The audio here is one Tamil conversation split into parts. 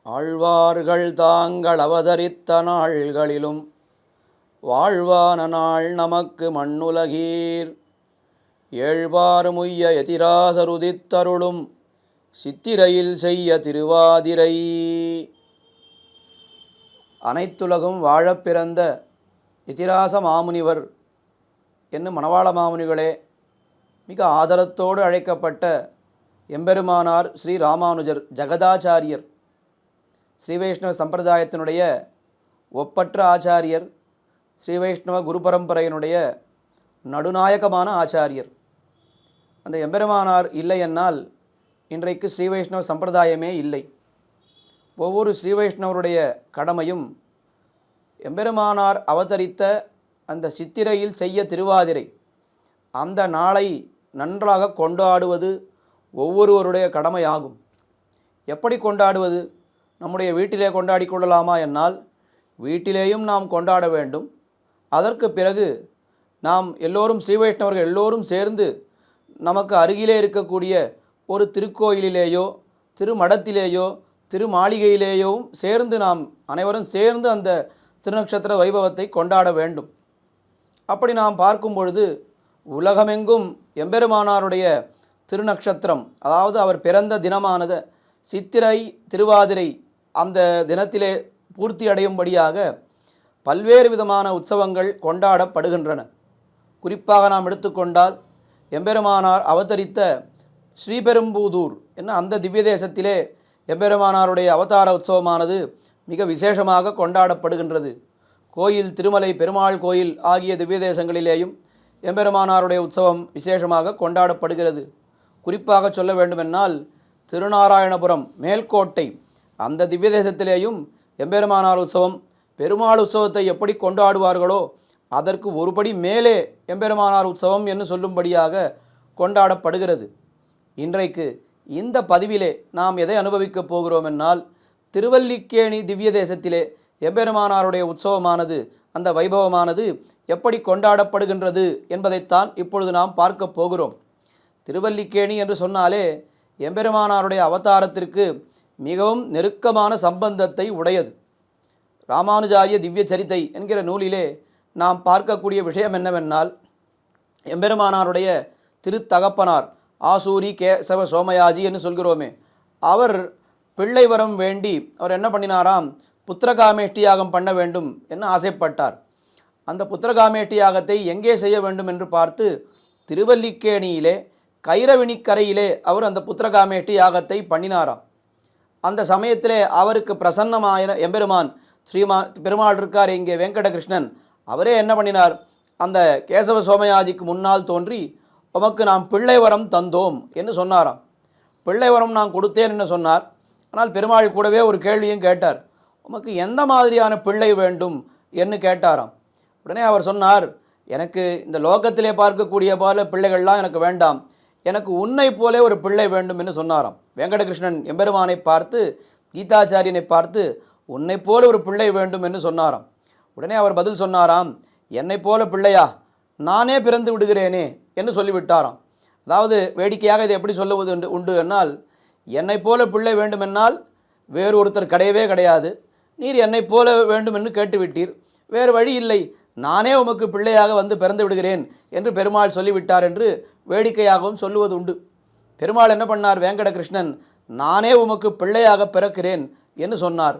ஆழ்வார்கள் தாங்கள் அவதரித்த நாள்களிலும் வாழ்வான நாள் நமக்கு மண்ணுலகீர் ஏழ்வாறுமுய்ய எதிராசருதித்தருளும் சித்திரையில் செய்ய திருவாதிரை. அனைத்துலகும் வாழப் பிறந்த எதிராச மாமுனிவர் என்னும் மணவாள மாமுனிகளே, மிக ஆதரத்தோடு அழைக்கப்பட்ட எம்பெருமானார் ஸ்ரீ ராமானுஜர் ஜகதாச்சாரியர், ஸ்ரீ வைஷ்ணவ சம்பிரதாயத்தினுடைய ஒப்பற்ற ஆச்சாரியர், ஸ்ரீ வைஷ்ணவ குரு பரம்பரையினுடைய நடுநாயகமான ஆச்சாரியர். அந்த எம்பெருமானார் இல்லை என்னால் இன்றைக்கு ஸ்ரீ வைஷ்ணவ சம்பிரதாயமே இல்லை. ஒவ்வொரு ஸ்ரீ வைஷ்ணவருடைய கடமையும் எம்பெருமானார் அவதரித்த அந்த சித்திரையில் செய்ய திருவாதிரை அந்த நாளை நன்றாக கொண்டாடுவது ஒவ்வொருவருடைய கடமையாகும். எப்படி கொண்டாடுவது? நம்முடைய வீட்டிலே கொண்டாடி கொள்ளலாமா என்னால் வீட்டிலேயும் நாம் கொண்டாட வேண்டும். அதற்கு பிறகு நாம் எல்லோரும் ஸ்ரீ வைஷ்ணவர்கள் எல்லோரும் சேர்ந்து நமக்கு அருகிலே இருக்கக்கூடிய ஒரு திருக்கோயிலிலேயோ திருமடத்திலேயோ திருமாளிகையிலேயோவும் சேர்ந்து நாம் அனைவரும் சேர்ந்து அந்த திருநக்ஷத்திர வைபவத்தை கொண்டாட வேண்டும். அப்படி நாம் பார்க்கும் பொழுது உலகமெங்கும் எம்பெருமானாருடைய திருநக்ஷத்திரம், அதாவது அவர் பிறந்த தினமானது சித்திரை திருவாதிரை அந்த தினத்திலே பூர்த்தி அடையும்படியாக பல்வேறு விதமான உற்சவங்கள் கொண்டாடப்படுகின்றன. குறிப்பாக நாம் எடுத்துக்கொண்டால் எம்பெருமானார் அவதரித்த ஸ்ரீபெரும்புதூர் என்ன அந்த திவ்ய தேசத்திலே எம்பெருமானாருடைய அவதார உற்சவமானது மிக விசேஷமாக கொண்டாடப்படுகின்றது. கோயில், திருமலை பெருமாள் கோயில் ஆகிய திவ்ய தேசங்களிலேயும் எம்பெருமானாருடைய உற்சவம் விசேஷமாக கொண்டாடப்படுகிறது. குறிப்பாக சொல்ல வேண்டுமென்றால் திருநாராயணபுரம் மேல்கோட்டை அந்த திவ்ய தேசத்திலேயும் எம்பெருமானார் உற்சவம், பெருமாள் உற்சவத்தை எப்படி கொண்டாடுவார்களோ அதற்கு ஒருபடி மேலே எம்பெருமானார் உற்சவம் என்று சொல்லும்படியாக கொண்டாடப்படுகிறது. இன்றைக்கு இந்த பதிவிலே நாம் எதை அனுபவிக்கப் போகிறோம் என்னால், திருவல்லிக்கேணி திவ்ய தேசத்திலே எம்பெருமானாருடைய உற்சவமானது, அந்த வைபவமானது எப்படி கொண்டாடப்படுகின்றது என்பதைத்தான் இப்பொழுது நாம் பார்க்க போகிறோம். திருவல்லிக்கேணி என்று சொன்னாலே எம்பெருமானாருடைய அவதாரத்திற்கு மிகவும் நெருக்கமான சம்பந்தத்தை உடையது. ராமானுஜாரிய திவ்ய சரித்தை என்கிற நூலிலே நாம் பார்க்கக்கூடிய விஷயம் என்னவென்னால், எம்பெருமானாருடைய திருத்தகப்பனார் ஆசூரி கேசவ சோமயாஜி என்று சொல்கிறோமே, அவர் பிள்ளை வரம் வேண்டி அவர் என்ன பண்ணினாராம், புத்திரகாமேஷ்டி யாகம் பண்ண வேண்டும் என்று ஆசைப்பட்டார். அந்த புத்திரகாமேஷ்டி யாகத்தை எங்கே செய்ய வேண்டும் என்று பார்த்து திருவல்லிக்கேணியிலே கைரவிணிக்கரையிலே அவர் அந்த புத்திரகாமேஷ்டி யாகத்தை பண்ணினாராம். அந்த சமயத்திலே அவருக்கு பிரசன்னமான எம்பெருமான் பெருமாள் இருக்கார் இங்கே வெங்கடகிருஷ்ணன், அவரே என்ன பண்ணினார், அந்த கேசவ சோமயாஜிக்கு முன்னால் தோன்றி உமக்கு நாம் பிள்ளை வரம் தந்தோம் என்று சொன்னாராம். பிள்ளை வரம் நான் கொடுத்தேன் என்று சொன்னார். ஆனால் பெருமாள் கூடவே ஒரு கேள்வியும் கேட்டார், உமக்கு எந்த மாதிரியான பிள்ளை வேண்டும் என்று கேட்டாராம். உடனே அவர் சொன்னார், எனக்கு இந்த லோகத்திலே பார்க்கக்கூடிய போல பிள்ளைகள்லாம் எனக்கு வேண்டாம், எனக்கு உன்னை போலே ஒரு பிள்ளை வேண்டும் என்று சொன்னாராம். வெங்கடகிருஷ்ணன் எம்பெருமானை பார்த்து, கீதாச்சாரியனை பார்த்து உன்னை போல ஒரு பிள்ளை வேண்டும் என்று சொன்னாராம். உடனே அவர் பதில் சொன்னாராம், என்னை போல பிள்ளையா, நானே பிறந்து விடுகிறேனே என்று சொல்லிவிட்டாராம். அதாவது வேடிக்கையாக இதை எப்படி சொல்லுவது உண்டு என்னால், என்னை போல பிள்ளை வேண்டுமென்னால் வேறு ஒருத்தர் கிடையவே கிடையாது, நீர் என்னை போல வேண்டும் என்று கேட்டுவிட்டீர், வேறு வழி இல்லை, நானே உமக்கு பிள்ளையாக வந்து பிறந்து விடுகிறேன் என்று பெருமாள் சொல்லிவிட்டார் என்று வேடிக்கையாகவும் சொல்லுவது உண்டு. பெருமாள் என்ன பண்ணார், வெங்கடகிருஷ்ணன் நானே உமக்கு பிள்ளையாக பிறக்கிறேன் என்று சொன்னார்.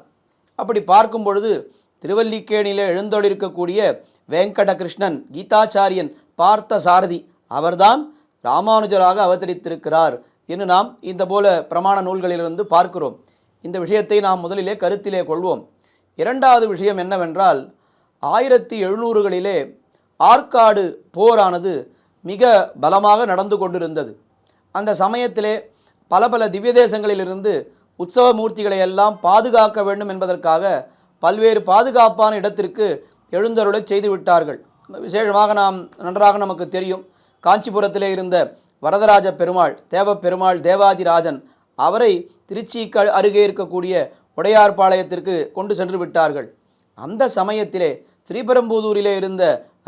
அப்படி பார்க்கும் பொழுது திருவல்லிக்கேணியில் எழுந்தொழிருக்கக்கூடிய வெங்கடகிருஷ்ணன் கீதாச்சாரியன் பார்த்த சாரதி அவர்தான் ராமானுஜராக அவதரித்திருக்கிறார் என்று நாம் இந்த போல பிரமாண நூல்களிலிருந்து பார்க்கிறோம். இந்த விஷயத்தை நாம் முதலிலே கருத்திலே கொள்வோம். இரண்டாவது விஷயம் என்னவென்றால், 1700களிலே ஆற்காடு போரானது மிக பலமாக நடந்து கொண்டிருந்தது. அந்த சமயத்திலே பல பல திவ்ய தேசங்களிலிருந்து உற்சவ மூர்த்திகளை எல்லாம் பாதுகாக்க வேண்டும் என்பதற்காக பல்வேறு பாதுகாப்பான இடத்திற்கு எழுந்தருளை செய்து விட்டார்கள். விசேஷமாக நாம் நன்றாக நமக்கு தெரியும், காஞ்சிபுரத்திலே இருந்த வரதராஜ பெருமாள், தேவ பெருமாள் தேவாதிராஜன், அவரை திருச்சிக்கு அருகே இருக்கக்கூடிய உடையார்பாளையத்திற்கு கொண்டு சென்று விட்டார்கள். அந்த சமயத்திலே ஸ்ரீபெரும்புதூரிலே இருந்த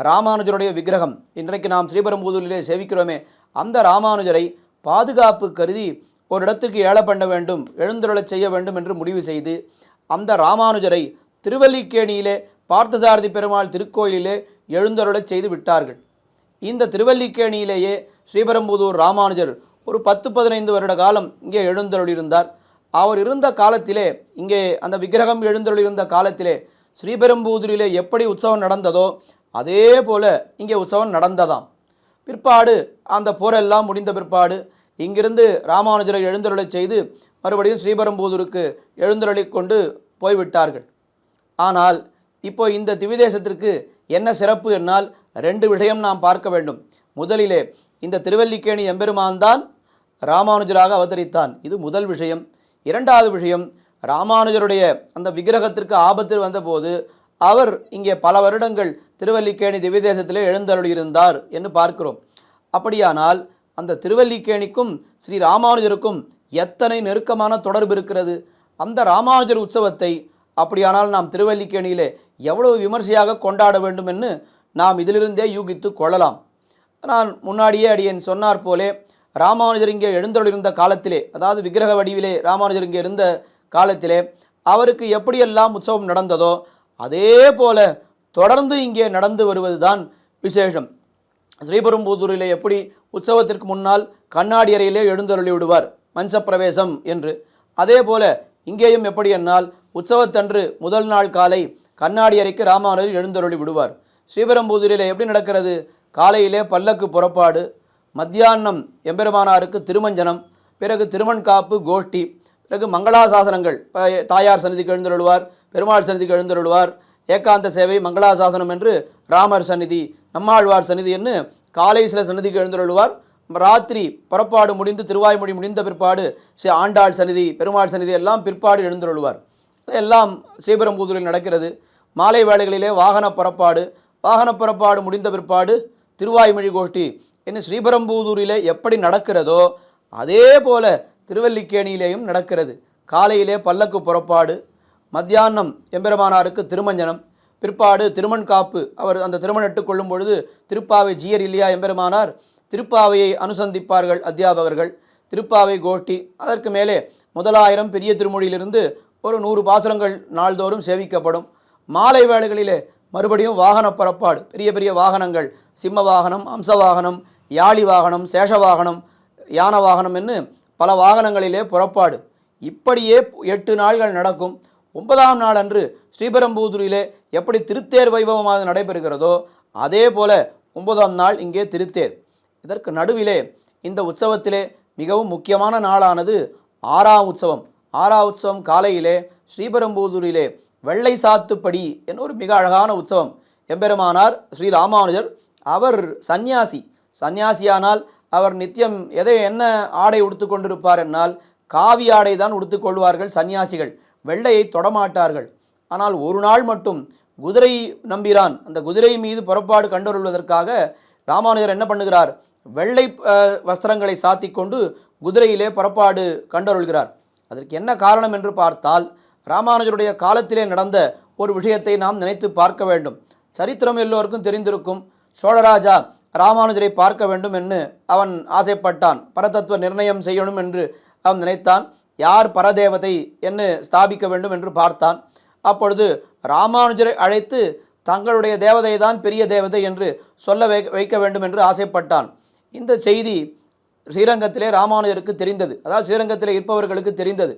ராமானுஜருடைய விக்கிரகம், இன்றைக்கு நாம் ஸ்ரீபெரும்புதூரிலே சேவிக்கிறோமே, அந்த ராமானுஜரை பாதுகாப்பு கருதி ஒரு இடத்துக்கு ஏழ பண்ண வேண்டும், எழுந்தருளச் செய்ய வேண்டும் என்று முடிவு செய்து அந்த ராமானுஜரை திருவல்லிக்கேணியிலே பார்த்தசாரதி பெருமாள் திருக்கோயிலிலே எழுந்தருளச் செய்து விட்டார்கள். இந்த திருவல்லிக்கேணியிலேயே ஸ்ரீபெரும்புதூர் ராமானுஜர் ஒரு 10-15 வருட காலம் இங்கே எழுந்தருளிருந்தார். அவர் இருந்த காலத்திலே, இங்கே அந்த விக்கிரகம் எழுந்தருளிருந்த காலத்திலே ஸ்ரீபெரும்புதூரிலே எப்படி உற்சவம் நடந்ததோ அதே போல இங்கே உற்சவம் நடந்ததாம். பிற்பாடு அந்த போரெல்லாம் முடிந்த பிற்பாடு இங்கிருந்து ராமானுஜரை எழுந்தருளச் செய்து மறுபடியும் ஸ்ரீபெரும்புதூருக்கு எழுந்தருளி கொண்டு போய்விட்டார்கள். ஆனால் இப்போ இந்த திவ்யதேசத்திற்கு என்ன சிறப்பு என்னால் 2 விஷயம் நாம் பார்க்க வேண்டும். முதலிலே இந்த திருவல்லிக்கேணி எம்பெருமான் தான் ராமானுஜராக அவதரித்தான், இது முதல் விஷயம். இரண்டாவது விஷயம், ராமானுஜருடைய அந்த விக்கிரகத்திற்கு ஆபத்து வந்தபோது அவர் இங்கே பல வருடங்கள் திருவல்லிக்கேணி திவ்யதேசத்திலே எழுந்தருளியிருந்தார் என்று பார்க்கிறோம். அப்படியானால் அந்த திருவல்லிக்கேணிக்கும் ஸ்ரீ ராமானுஜருக்கும் எத்தனை நெருக்கமான தொடர்பு இருக்கிறது. அந்த ராமானுஜர் உற்சவத்தை அப்படியானால் நாம் திருவல்லிக்கேணியிலே எவ்வளவு விமர்சையாக கொண்டாட வேண்டும் என்று நாம் இதிலிருந்தே யூகித்து கொள்ளலாம். நான் முன்னாடியே அடியேன் சொன்னார் போலே ராமானுஜர் இங்கே எழுந்தருளிருந்த காலத்திலே, அதாவது விக்கிரக வடிவிலே ராமானுஜர் இங்கே இருந்த காலத்திலே அவருக்கு எப்படியெல்லாம் உற்சவம் நடந்ததோ அதே போல தொடர்ந்து இங்கே நடந்து வருவது தான் விசேஷம். ஸ்ரீபெரும்புதூரிலே எப்படி உற்சவத்திற்கு முன்னால் கண்ணாடி அறையிலே எழுந்தருளி விடுவார் மஞ்சப்பிரவேசம் என்று, அதே போல இங்கேயும் எப்படி என்னால் உற்சவத்தன்று முதல் நாள் காலை கண்ணாடி அறைக்கு ராமானுஜர் எழுந்தருளி விடுவார். ஸ்ரீபெரும்புதூரிலே எப்படி நடக்கிறது? காலையிலே பல்லக்கு புறப்பாடு, மத்தியானம் எம்பெருமானாருக்கு திருமஞ்சனம், பிறகு திருமண்காப்பு கோஷ்டி, பிறகு மங்களாசாசனங்கள், தாயார் சந்நிதிக்கு எழுந்தருள்வார், பெருமாள் சந்நிதிக்கு எழுந்தருள்வார், ஏகாந்த சேவை மங்களாசாசனம் என்று ராமர் சந்நிதி, நம்மாழ்வார் சந்நிதி என்று காலை சில சந்நிதிக்கு எழுந்தருள்வார். ராத்திரி புறப்பாடு முடிந்து திருவாய்மொழி முடிந்த பிற்பாடு ஆண்டாள் சந்நிதி, பெருமாள் சந்நிதி எல்லாம் பிற்பாடு எழுந்தருள்வார். எல்லாம் ஸ்ரீபெரும்புதூரில் நடக்கிறது. மாலை வேளைகளிலே வாகன புறப்பாடு முடிந்த பிற்பாடு திருவாய்மொழி கோஷ்டி என்று ஸ்ரீபெரும்புதூரிலே எப்படி நடக்கிறதோ அதே போல திருவல்லிக்கேணியிலேயும் நடக்கிறது. காலையிலே பல்லக்கு புறப்பாடு, மத்தியானம் எம்பெருமானாருக்கு திருமஞ்சனம், பிற்பாடு திருமண்காப்பு, அவர் அந்த திருமணிட்டு கொள்ளும் பொழுது திருப்பாவை ஜீயர் இல்லையா எம்பெருமானார், திருப்பாவையை அனுசந்திப்பார்கள் அத்தியாபகர்கள், திருப்பாவை கோஷ்டி, அதற்கு மேலே 1000 பெரிய திருமொழியிலிருந்து ஒரு 100 பாசுரங்கள் நாள்தோறும் சேவிக்கப்படும். மாலை வேளைகளிலே மறுபடியும் வாகன புறப்பாடு, பெரிய பெரிய வாகனங்கள், சிம்ம வாகனம், அம்ச வாகனம், யாழி வாகனம், சேஷ வாகனம், யான வாகனம் என்று பல வாகனங்களிலே புறப்பாடு. இப்படியே 8 நாள்கள் நடக்கும். 9ஆம் நாள் அன்று ஸ்ரீபெரும்புதூரிலே எப்படி திருத்தேர் வைபவமாக நடைபெறுகிறதோ அதே போல 9ஆம் நாள் இங்கே திருத்தேர். இதற்கு நடுவிலே இந்த உற்சவத்திலே மிகவும் முக்கியமான நாளானது 6ஆம் உற்சவம். 6ஆம் உற்சவம் காலையிலே ஸ்ரீபெரும்புதூரிலே வெள்ளை சாத்துப்படி என்ற ஒரு மிக அழகான உற்சவம். எம்பெருமானார் ஸ்ரீ ராமானுஜர் அவர் சந்நியாசியானால் அவர் நித்தியம் என்ன ஆடை உடுத்து கொண்டிருப்பார் என்னால் காவி ஆடை தான் உடுத்துக்கொள்வார்கள் சந்நியாசிகள், வெள்ளையை தொடமாட்டார்கள். ஆனால் ஒரு நாள் மட்டும் குதிரை நம்பிரான், அந்த குதிரை மீது புறப்பாடு கண்டருள்வதற்காக ராமானுஜர் என்ன பண்ணுகிறார், வெள்ளை வஸ்திரங்களை சாத்தி கொண்டு குதிரையிலே புறப்பாடு கண்டருள்கிறார். அதற்கு என்ன காரணம் என்று பார்த்தால் ராமானுஜருடைய காலத்திலே நடந்த ஒரு விஷயத்தை நாம் நினைத்து பார்க்க வேண்டும். சரித்திரம் எல்லோருக்கும் தெரிந்திருக்கும். சோழராஜா ராமானுஜரை பார்க்க வேண்டும் என்று அவன் ஆசைப்பட்டான். பரதத்துவ நிர்ணயம் செய்யணும் என்று அவன் நினைத்தான். யார் பரதேவதை என்று ஸ்தாபிக்க வேண்டும் என்று பார்த்தான். அப்பொழுது ராமானுஜரை அழைத்து தங்களுடைய தேவதை தான் பெரிய தேவதை என்று சொல்ல வைக்க வேண்டும் என்று ஆசைப்பட்டான். இந்த செய்தி ஸ்ரீரங்கத்திலே ராமானுஜருக்கு தெரிந்தது, அதாவது ஸ்ரீரங்கத்திலே இருப்பவர்களுக்கு தெரிந்தது.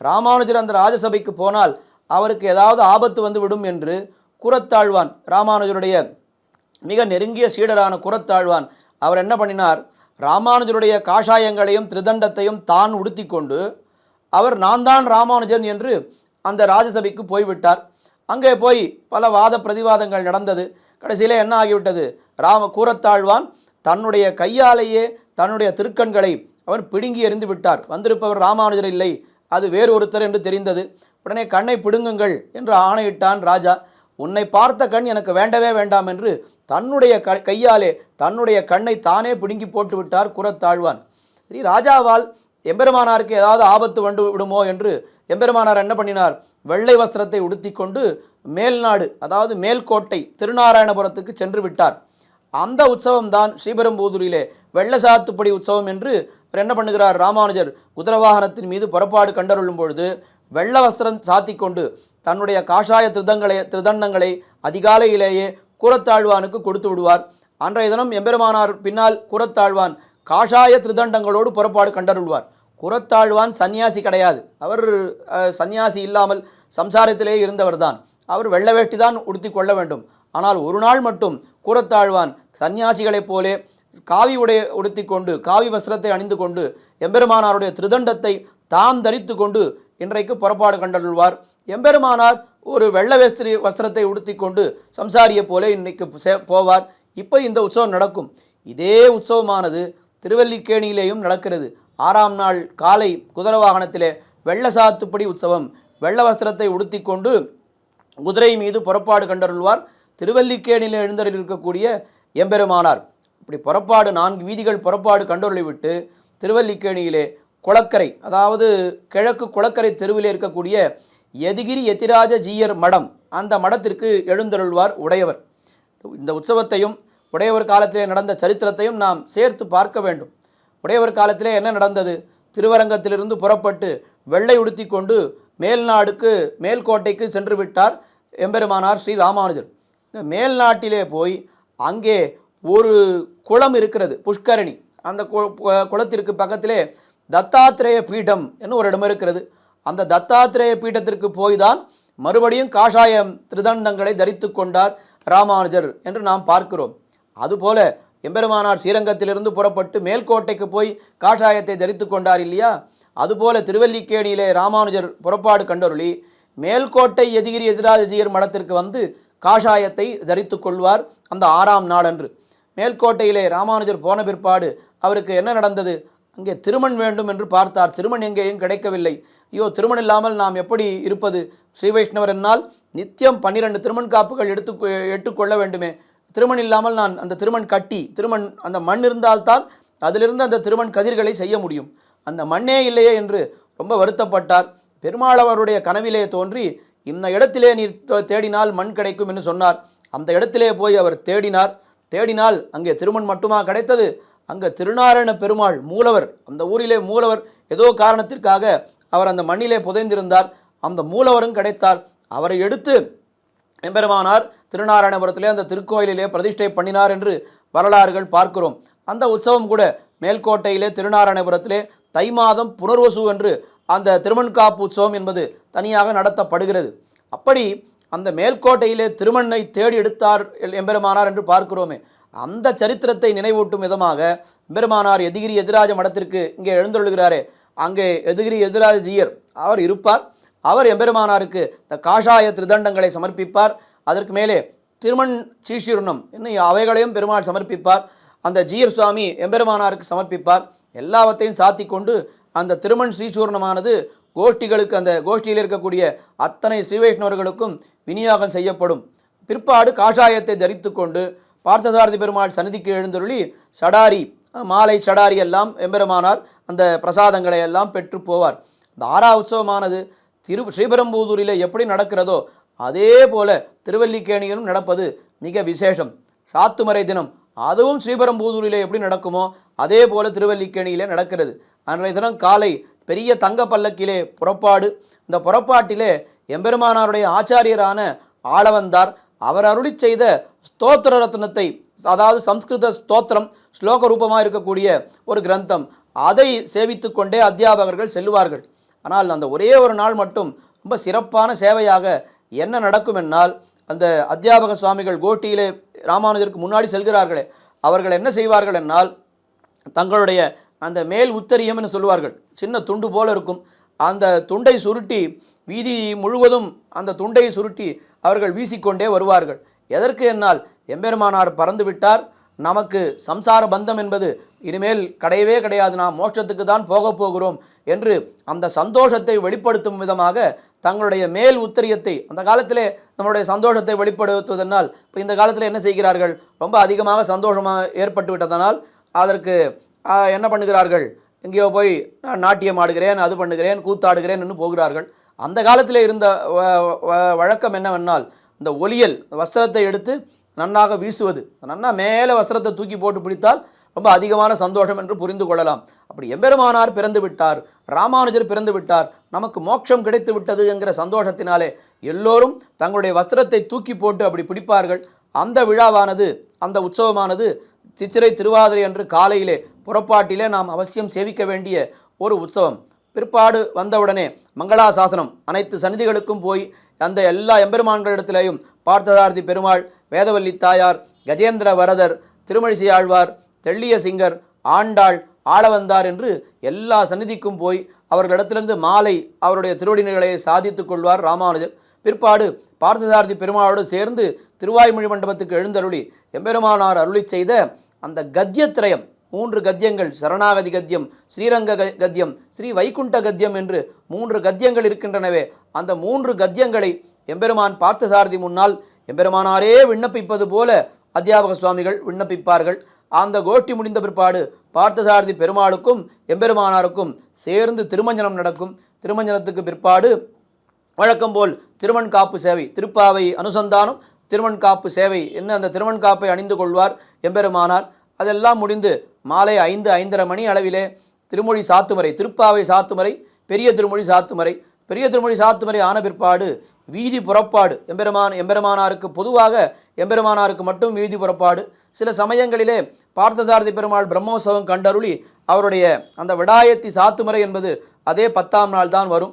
ராமானுஜர் அந்த ராஜசபைக்கு போனால் அவருக்கு ஏதாவது ஆபத்து வந்து விடும் என்று குரத்தாழ்வான், ராமானுஜருடைய மிக நெருங்கிய சீடரான குரத்தாழ்வான், அவர் என்ன பண்ணினார், ராமானுஜருடைய காஷாயங்களையும் திருதண்டத்தையும் தான் உடுத்தி கொண்டு அவர் நான் தான் ராமானுஜன் என்று அந்த ராஜசபைக்கு போய்விட்டார். அங்கே போய் பல வாத பிரதிவாதங்கள் நடந்தது. கடைசியிலே என்ன ஆகிவிட்டது, கூரத்தாழ்வான் தன்னுடைய கையாலேயே தன்னுடைய திருக்கண்களை அவர் பிடுங்கி எறிந்து விட்டார். வந்திருப்பவர் ராமானுஜர் இல்லை, அது வேறு ஒருத்தர் என்று தெரிந்தது. உடனே கண்ணை பிடுங்குங்கள் என்று ஆணையிட்டான் ராஜா. உன்னை பார்த்த கண் எனக்கு வேண்டவே வேண்டாம் என்று தன்னுடைய கையாலே தன்னுடைய கண்ணை தானே பிடுங்கி போட்டு விட்டார் குரத்தாழ்வான். சரி, ராஜாவால் எம்பெருமானாருக்கு ஏதாவது ஆபத்து வந்து விடுமோ என்று எம்பெருமானார் என்ன பண்ணினார், வெள்ளை வஸ்திரத்தை உடுத்தி கொண்டு மேல்நாடு, அதாவது மேல்கோட்டை திருநாராயணபுரத்துக்கு சென்று விட்டார். அந்த உற்சவம் தான் ஸ்ரீபெரும்புதூரிலே வெள்ள சாத்துப்படி உற்சவம் என்று என்ன பண்ணுகிறார் ராமானுஜர் குதிரவாகனத்தின் மீது புறப்பாடு கண்டருளும் பொழுது வெள்ள வஸ்திரம் சாத்தி கொண்டு தன்னுடைய காஷாய திருதண்டங்களை அதிகாலையிலேயே கூரத்தாழ்வானுக்கு கொடுத்து விடுவார். அன்றைய தினம் எம்பெருமானார் பின்னால் கூரத்தாழ்வான் காஷாய திருதண்டங்களோடு புறப்பாடு கண்டருள்வார். கூரத்தாழ்வான் சன்னியாசி கிடையாது, அவர் சன்னியாசி இல்லாமல் சம்சாரத்திலே இருந்தவர்தான். அவர் வெள்ள வேஷ்டி தான் உடுத்தி கொள்ள வேண்டும். ஆனால் ஒரு நாள் மட்டும் கூரத்தாழ்வான் சன்னியாசிகளைப் போலே காவி உடுத்தி கொண்டு காவி வஸ்திரத்தை அணிந்து கொண்டு எம்பெருமானாருடைய திருதண்டத்தை தாம் தரித்து கொண்டு இன்றைக்கு புறப்பாடு கண்டருள்வார். எம்பெருமானார் ஒரு வெள்ள வஸ்திரத்தை உடுத்தி கொண்டு சம்சாரியை போல இன்னைக்கு போவார். இப்போ இந்த உற்சவம் நடக்கும். இதே உற்சவமானது திருவல்லிக்கேணியிலேயும் நடக்கிறது. 6ஆம் நாள் காலை குதிரை வாகனத்திலே வெள்ள சாத்துப்படி உற்சவம். வெள்ள வஸ்திரத்தை உடுத்தி கொண்டு குதிரை மீது புறப்பாடு கண்டருள்வார் திருவல்லிக்கேணியில் எழுந்தருளிருக்கக்கூடிய எம்பெருமானார். இப்படி புறப்பாடு 4 வீதிகள் புறப்பாடு கண்டருளி விட்டு திருவல்லிக்கேணியிலே குளக்கரை, அதாவது கிழக்கு குளக்கரை தெருவிலே இருக்கக்கூடிய யதிகிரி யதிராஜ ஜீயர் மடம், அந்த மடத்திற்கு எழுந்தருள்வார் உடையவர். இந்த உற்சவத்தையும் உடையவர் காலத்திலே நடந்த சரித்திரத்தையும் நாம் சேர்த்து பார்க்க வேண்டும். உடையவர் காலத்திலே என்ன நடந்தது? திருவரங்கத்திலிருந்து புறப்பட்டு வெள்ளை உடுத்தி கொண்டு மேல்கோட்டைக்கு சென்று விட்டார் எம்பெருமானார் ஸ்ரீ ராமானுஜர். மேல்நாட்டிலே போய் அங்கே ஒரு குளம் இருக்கிறது, புஷ்கரணி. அந்த குளத்திற்கு பக்கத்திலே தத்தாத்திரேய பீடம் என்று ஒரு இடம் இருக்கிறது. அந்த தத்தாத்திரேய பீட்டத்திற்கு போய் தான் மறுபடியும் காஷாயம் திருதண்டங்களை தரித்து கொண்டார் ராமானுஜர் என்று நாம் பார்க்கிறோம். அதுபோல எம்பெருமானார் ஸ்ரீரங்கத்திலிருந்து புறப்பட்டு மேல்கோட்டைக்கு போய் காஷாயத்தை தரித்து கொண்டார் இல்லையா? அதுபோல திருவல்லிக்கேணியிலே ராமானுஜர் புறப்பாடு கண்டருளி மேல்கோட்டை யதிகிரி யதிராஜஜீயர் மடத்திற்கு வந்து காஷாயத்தை தரித்து கொள்வார் அந்த 6ஆம் நாளன்று. மேல்கோட்டையிலே ராமானுஜர் போன பிற்பாடு அவருக்கு என்ன நடந்தது? அங்கே திருமண் வேண்டும் என்று பார்த்தார். திருமண் எங்கேயும் கிடைக்கவில்லை. ஐயோ, திருமண் இல்லாமல் நாம் எப்படி இருப்பது? ஸ்ரீ வைஷ்ணவர் என்னால் நித்தியம் 12 திருமண் காப்புகள் எட்டுக்கொள்ள வேண்டுமே. திருமண் இல்லாமல் நான் அந்த திருமண் கட்டி அந்த மண் இருந்தால்தான் அதிலிருந்து அந்த திருமண் கதிர்களை செய்ய முடியும். அந்த மண்ணே இல்லையே என்று ரொம்ப வருத்தப்பட்டார். பெருமாள் அவருடைய கனவிலே தோன்றி இந்த இடத்திலே நீர் தேடினால் மண் கிடைக்கும் என்று சொன்னார். அந்த இடத்திலே போய் அவர் தேடினால் அங்கே திருமண் மட்டுமா கிடைத்தது? அங்கே திருநாராயண பெருமாள் மூலவர், அந்த ஊரிலே மூலவர் ஏதோ காரணத்திற்காக அவர் அந்த மண்ணிலே புதைந்திருந்தார். அந்த மூலவரும் கிடைத்தார். அவரை எடுத்து எம்பெருமானார் திருநாராயணபுரத்திலே அந்த திருக்கோயிலிலே பிரதிஷ்டை பண்ணினார் என்று வரலாறுகள் பார்க்கிறோம். அந்த உற்சவம் கூட மேல்கோட்டையிலே திருநாராயணபுரத்திலே தை மாதம் புனர்வசு என்று அந்த திருமண்காப்பு உற்சவம் என்பது தனியாக நடத்தப்படுகிறது. அப்படி அந்த மேல்கோட்டையிலே திருமண்ணை தேடி எடுத்தார் எம்பெருமானார் என்று பார்க்கிறோமே. அந்த சரித்திரத்தை நினைவூட்டும் விதமாக எம்பெருமானார் யதிகிரி யதிராஜ மடத்திற்கு இங்கே எழுந்தருளுகிறாரே, அங்கே யதிகிரி யதிராஜ ஜீயர் அவர் இருப்பார். அவர் எம்பெருமானாருக்கு இந்த காஷாய திருதண்டங்களை சமர்ப்பிப்பார். அதற்கு மேலே திருமண் சீஷீர்ணம் இன்னும் அவைகளையும் பெருமாள் சமர்ப்பிப்பார். அந்த ஜீயர் சுவாமி எம்பெருமானாருக்கு சமர்ப்பிப்பார். எல்லாவற்றையும் சாத்தி கொண்டு அந்த திருமண் ஸ்ரீசூர்ணமானது கோஷ்டிகளுக்கு, அந்த கோஷ்டியில் இருக்கக்கூடிய அத்தனை ஸ்ரீ வைஷ்ணவர்களுக்கும் விநியோகம் செய்யப்படும். பிற்பாடு காஷாயத்தை தரித்து கொண்டு பார்த்தசாரதி பெருமாள் சந்நிதிக்கு எழுந்தருளி சடாரி, மாலை சடாரி எல்லாம் எம்பெருமானார் அந்த பிரசாதங்களை எல்லாம் பெற்று போவார். இந்த 6ஆம் உற்சவமானது ஸ்ரீபெரும்புதூரிலே எப்படி நடக்கிறதோ அதே போல திருவல்லிக்கேணியிலும் நடப்பது மிக விசேஷம். சாத்துமறை தினம் அதுவும் ஸ்ரீபெரும்புதூரிலே எப்படி நடக்குமோ அதே போல திருவல்லிக்கேணியிலே நடக்கிறது. அன்றைய தினம் காலை பெரிய தங்க பல்லக்கிலே புறப்பாடு. இந்த புறப்பாட்டிலே எம்பெருமானாருடைய ஆச்சாரியரான ஆளவந்தார் அவர் அருளி செய்த ஸ்தோத்திர ரத்னத்தை, அதாவது சம்ஸ்கிருத ஸ்தோத்திரம் ஸ்லோக ரூபமாக இருக்கக்கூடிய ஒரு கிரந்தம், அதை சேவித்து கொண்டே அத்தியாபகர்கள் செல்லுவார்கள். ஆனால் அந்த ஒரே ஒரு நாள் மட்டும் ரொம்ப சிறப்பான சேவையாக என்ன நடக்கும் என்னால், அந்த அத்தியாபக சுவாமிகள் கோட்டியிலே ராமானுஜருக்கு முன்னாடி செல்கிறார்களே, அவர்கள் என்ன செய்வார்கள் என்னால், தங்களுடைய அந்த மேல் உத்தரியம் என்று சொல்லுவார்கள், சின்ன துண்டு போல இருக்கும், அந்த துண்டை சுருட்டி வீதி முழுவதும் அந்த துண்டை சுருட்டி அவர்கள் வீசிக்கொண்டே வருவார்கள். எதற்கு என்னால், எம்பெருமானார் பறந்து விட்டார், நமக்கு சம்சார பந்தம் என்பது இனிமேல் கிடையவே கிடையாது, நாம் மோட்சத்துக்கு தான் போகிறோம் என்று அந்த சந்தோஷத்தை வெளிப்படுத்தும் விதமாக தங்களுடைய மேல் உத்தரியத்தை, அந்த காலத்திலே நம்மளுடைய சந்தோஷத்தை வெளிப்படுத்துவதனால் இப்போ இந்த காலத்தில் என்ன செய்கிறார்கள், ரொம்ப அதிகமாக சந்தோஷமாக ஏற்பட்டு விட்டதனால் அதற்கு என்ன பண்ணுகிறார்கள், எங்கேயோ போய் நான் நாட்டியம் ஆடுகிறேன், அது பண்ணுகிறேன், கூத்தாடுகிறேன் என்று போகிறார்கள். அந்த காலத்தில் இருந்த வழக்கம் என்னவென்னால், இந்த ஒலியல் வஸ்திரத்தை எடுத்து நன்னாக வீசுவது, நன்னா மேலே வஸ்திரத்தை தூக்கி போட்டு பிடித்தால் ரொம்ப அதிகமான சந்தோஷம் என்று புரிந்து கொள்ளலாம். அப்படி எம்பெருமானார் பிறந்து விட்டார், ராமானுஜர் பிறந்து விட்டார், நமக்கு மோட்சம் கிடைத்து விட்டது என்கிற சந்தோஷத்தினாலே எல்லோரும் தங்களுடைய வஸ்திரத்தை தூக்கி போட்டு அப்படி பிடிப்பார்கள். அந்த விழாவானது, அந்த உற்சவமானது சித்திரை திருவாதிரை அன்று காலையிலே புறப்பாட்டிலே நாம் அவசியம் சேவிக்க வேண்டிய ஒரு உற்சவம். பிற்பாடு வந்தவுடனே மங்களாசாசனம் அனைத்து சந்நிதிகளுக்கும் போய் அந்த எல்லா எம்பெருமான்களிடத்திலேயும் பார்த்தசாரதி பெருமாள், வேதவல்லி தாயார், கஜேந்திர வரதர், திருமழிசை ஆழ்வார், தெள்ளிய சிங்கர், ஆண்டாள், ஆளவந்தார் என்று எல்லா சந்நிதிக்கும் போய் அவர்களிடத்திலிருந்து மாலை அவருடைய திருவடிநிலையை சாதித்து கொள்வார் ராமானுஜர். பிற்பாடு பார்த்தசாரதி பெருமாளோடு சேர்ந்து திருவாய்மொழி மண்டபத்துக்கு எழுந்தருளி எம்பெருமானார் அருளி செய்த அந்த கத்தியத்திரயம், 3 கத்தியங்கள், சரணாகதி கத்தியம், ஸ்ரீரங்க கத்தியம், ஸ்ரீ வைகுண்ட கத்தியம் என்று 3 கத்தியங்கள் இருக்கின்றனவே, அந்த 3 கத்தியங்களை எம்பெருமான் பார்த்தசாரதி முன்னால் எம்பெருமானாரே விண்ணப்பிப்பது போல அத்தியாபக சுவாமிகள் விண்ணப்பிப்பார்கள். அந்த கோஷ்டி முடிந்த பிற்பாடு பார்த்தசாரதி பெருமாளுக்கும் எம்பெருமானாருக்கும் சேர்ந்து திருமஞ்சனம் நடக்கும். திருமஞ்சனத்துக்கு பிற்பாடு வழக்கம்போல் திருமண் காப்பு சேவை, திருப்பாவை அனுசந்தானம், திருமண் காப்பு சேவை என்ன அந்த திருமண் காப்பை அணிந்து கொள்வார் எம்பெருமானார். அதெல்லாம் முடிந்து மாலை 5-5:30 மணி அளவிலே திருமொழி சாத்துமறை, திருப்பாவை சாத்துமறை, பெரிய திருமொழி சாத்துமறை, பெரிய திருமொழி சாத்துமறை ஆன பிற்பாடு வீதி புறப்பாடு. எம்பெருமானாருக்கு பொதுவாக எம்பெருமானாருக்கு மட்டும் வீதி புறப்பாடு. சில சமயங்களிலே பார்த்தசாரதி பெருமாள் பிரம்மோற்சவம் கண்டருளி அவருடைய அந்த விடாயத்தி சாத்துமறை என்பது அதே 10ஆம் நாள் தான் வரும்.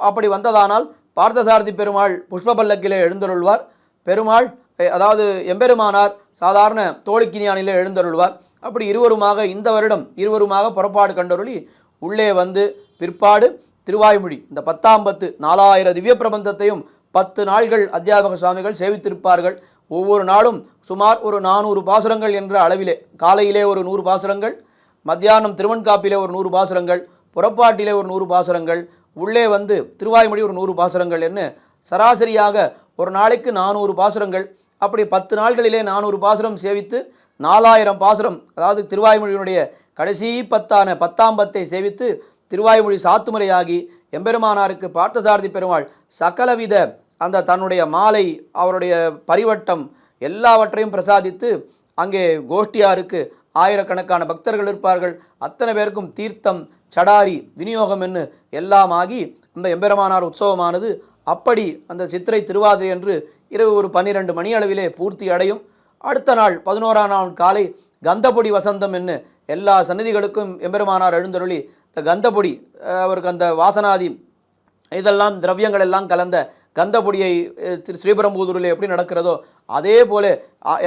அப்படி வந்ததானால் பார்த்தசாரதி பெருமாள் புஷ்ப பல்லக்கிலே எழுந்தருள்வார். பெருமாள் அதாவது எம்பெருமானார் சாதாரண தோழிக்கினியானிலே எழுந்தருள்வார். அப்படி இருவருமாக இந்த வருடம் இருவருமாக புறப்பாடு கண்டருளி உள்ளே வந்து பிற்பாடு திருவாய்மொழி இந்த 10ஆம் பத்து 4000 திவ்ய பிரபந்தத்தையும் 10 நாள்கள் அத்தியாபக சுவாமிகள் சேவித்திருப்பார்கள். ஒவ்வொரு நாளும் சுமார் ஒரு 400 பாசுரங்கள் என்ற அளவிலே, காலையிலே ஒரு 100 பாசுரங்கள், மத்தியானம் திருவன்காப்பிலே ஒரு 100 பாசுரங்கள், புறப்பாட்டிலே ஒரு 100 பாசுரங்கள், உள்ளே வந்து திருவாய்மொழி ஒரு 100 பாசுரங்கள் என்ன சராசரியாக ஒரு நாளைக்கு 400 பாசுரங்கள். அப்படி 10 நாள்களிலே 400 பாசுரம் சேவித்து 4000 பாசுரம், அதாவது திருவாய்மொழியினுடைய கடைசி 10ஆம் பத்தை சேவித்து திருவாய்மொழி சாத்துமுறையாகி எம்பெருமானாருக்கு பார்த்தசாரதி பெருமாள் சகலவித அந்த தன்னுடைய மாலை, அவருடைய பரிவட்டம் எல்லாவற்றையும் பிரசாதித்து அங்கே கோஷ்டியாருக்கு ஆயிரக்கணக்கான பக்தர்கள் இருப்பார்கள். அத்தனை பேருக்கும் தீர்த்தம், சடாரி விநியோகம் என்று எல்லாமாகி அந்த எம்பெருமானார் உற்சவமானது அப்படி அந்த சித்திரை திருவாதிரை என்று இரவு ஒரு 12 மணி அளவிலே பூர்த்தி அடையும். அடுத்த நாள் 11ஆம் நாள் காலை கந்தபொடி வசந்தம் என்று எல்லா சந்நிதிகளுக்கும் எம்பெருமானார் எழுந்தருளி இந்த கந்தபொடி, அவருக்கு அந்த வாசனாதி இதெல்லாம் திரவியங்கள் எல்லாம் கலந்த கந்தபொடியை ஸ்ரீபெரும்புதூரில் எப்படி நடக்கிறதோ அதே போல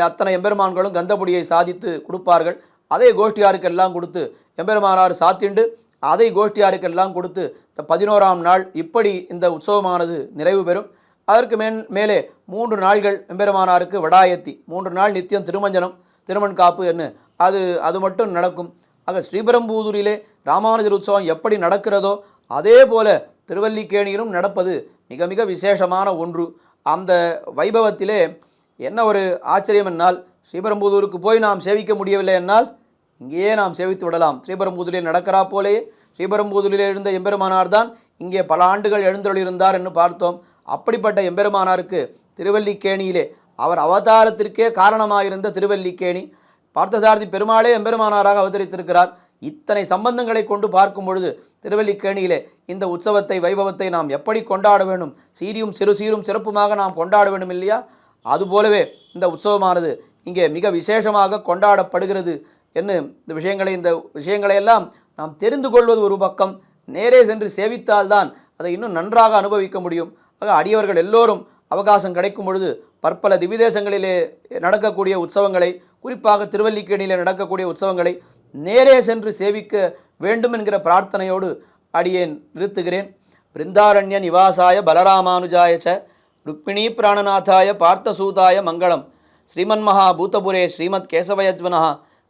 அத்தனை எம்பெருமான்களும் கந்தபொடியை சாதித்து கொடுப்பார்கள். அதே கோஷ்டியாருக்கெல்லாம் கொடுத்து எம்பெருமானார் சாத்திண்டு அதை கோஷ்டியாருக்கெல்லாம் கொடுத்து இந்த 11ஆம் நாள் இப்படி இந்த உற்சவமானது நிறைவு பெறும். அதற்கு மேலே 3 நாள்கள் எம்பெருமானாருக்கு வடாயத்தி, 3 நாள் நித்தியம் திருமஞ்சனம், திருமண் காப்பு என்ன அது மட்டும் நடக்கும். ஆக ஸ்ரீபெரும்புதூரிலே ராமானுஜர் உற்சவம் எப்படி நடக்கிறதோ அதே போல திருவல்லிக்கேணியிலும் நடப்பது மிக மிக விசேஷமான ஒன்று. அந்த வைபவத்திலே என்ன ஒரு ஆச்சரியம் என்னால், ஸ்ரீபெரும்புதூருக்கு போய் நாம் சேவிக்க முடியவில்லை என்னால் இங்கேயே நாம் சேவித்து விடலாம். ஸ்ரீபெரும்புதூரில் நடக்கிறா போலேயே ஸ்ரீபெரும்புதூரில் எழுந்த எம்பெருமானார் தான் இங்கே பல ஆண்டுகள் எழுந்தருளியிருந்தார் என்று பார்த்தோம். அப்படிப்பட்ட எம்பெருமானாருக்கு திருவல்லிக்கேணியிலே அவர் அவதாரத்திற்கே காரணமாயிருந்த திருவல்லிக்கேணி, பார்த்தசாரதி பெருமாளே எம்பெருமானாராக அவதரித்திருக்கிறார். இத்தனை சம்பந்தங்களை கொண்டு பார்க்கும் பொழுது திருவல்லிக்கேணியிலே இந்த உற்சவத்தை வைபவத்தை நாம் எப்படி கொண்டாட வேண்டும், சீரும் சிறப்புமாக நாம் கொண்டாட வேண்டும் இல்லையா? அதுபோலவே இந்த உற்சவமானது இங்கே மிக விசேஷமாக கொண்டாடப்படுகிறது என்று இந்த விஷயங்களையெல்லாம் நாம் தெரிந்து கொள்வது ஒரு பக்கம், நேரே சென்று சேவித்தால்தான் அதை இன்னும் நன்றாக அனுபவிக்க முடியும். ஆக அடியவர்கள் எல்லோரும் அவகாசம் கிடைக்கும் பொழுது பற்பல திவிதேசங்களிலே நடக்கக்கூடிய உற்சவங்களை, குறிப்பாக திருவல்லிக்கேணியிலே நடக்கக்கூடிய உற்சவங்களை நேரே சென்று சேவிக்க வேண்டும் என்கிற பிரார்த்தனையோடு அடியேன் நிறுத்துகிறேன். பிருந்தாரண்ய நிவாசாய பலராமானுஜாய ச ருக்மிணீ பிராணநாதாய பார்த்தசூதாய மங்களம். ஸ்ரீமன்மஹா பூதபுரே ஸ்ரீமத் கேசவயஜ்வனः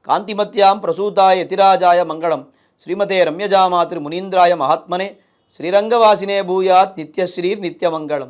காந்திமத்யாம் பிரசூதாய யதிராஜாய மங்களம். ஸ்ரீமதே ரம்யஜாமாத்ரு முனீந்திராய மகாத்மனே ஸ்ரீரங்கவாசினே பூயாத் நித்யஸ்ரீர் நித்யமங்கலம்.